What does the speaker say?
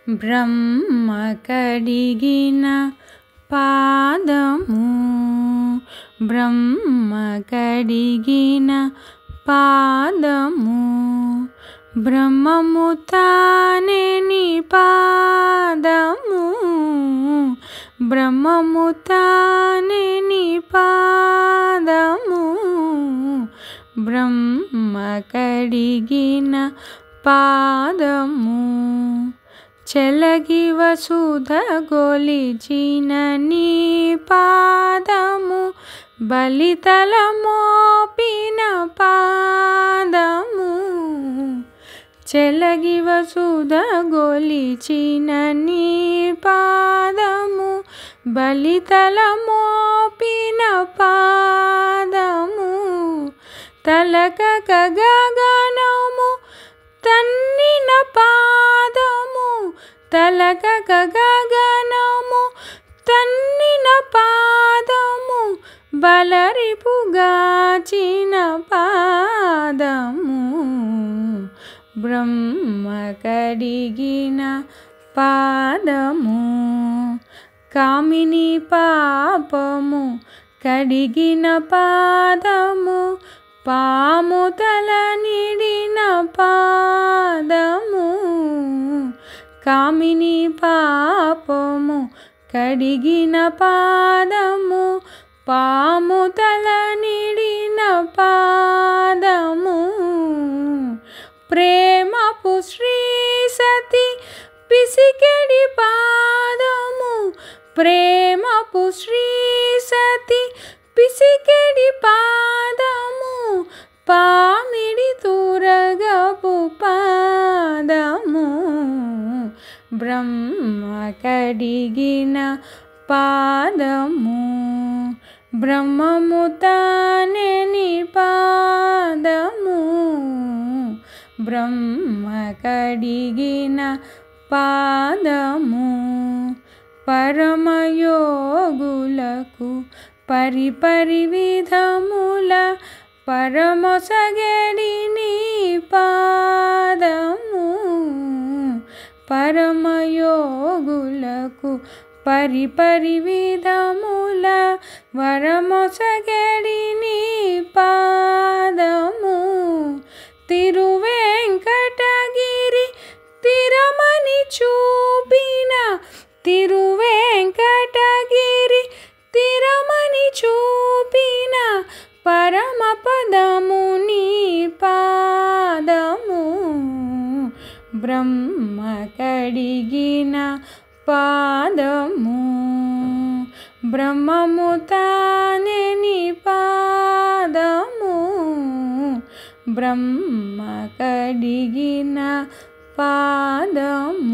బ్రహ్మ కడిగిన పాదము, బ్రహ్మ కడిగిన పాదము, బ్రహ్మము తానే నీ పాదము, బ్రహ్మము తానే నీ పాదము, బ్రహ్మ కడిగిన పాదము. చెలగి వసుధ గొలిచిన నీ పాదము, బలితల మోపిన పాదము, చెలగి వసుధ గొలిచిన నీ పాదము, బలితల మోపిన పాదము, తలకక గగనము తన్నిన పాదము, తలకక గగనము తన్నిన పాదము, బలరిపుగాచిన పాదము, బ్రహ్మ కడిగిన పాదము. కామిని పాపము కడిగిన పాదము, పాము తల నిడిన పాదము, కామిని పాపము కడిగిన పాదము, పాము తల నిడిన పాదము, ప్రేమపు శ్రీ సతి పిసికెడి పాదము, ప్రేమపు శ్రీ సతి పిసికెడి పాదము, పామిడి తురగపు పాదము, బ్రహ్మ కడిగిన పాదము, బ్రహ్మము తానే నీ పాదము, బ్రహ్మ కడిగిన పాదము. పరమయోగులకు పరిపరి విధముల పరమొసగడి నీ పాదము, పరమయోగులకు పరిపరి విధముల వరమొసగడి నీ పాదము, తిరువేంకటగిరి తిరమని చూపిన, తిరువేంకటగిరి తిరమని చూపిన పరమపదము నీ పాదము, బ్రహ్మ కడిగిన పాదము, బ్రహ్మము తానే నీ పాదము, బ్రహ్మ కడిగిన పాదము.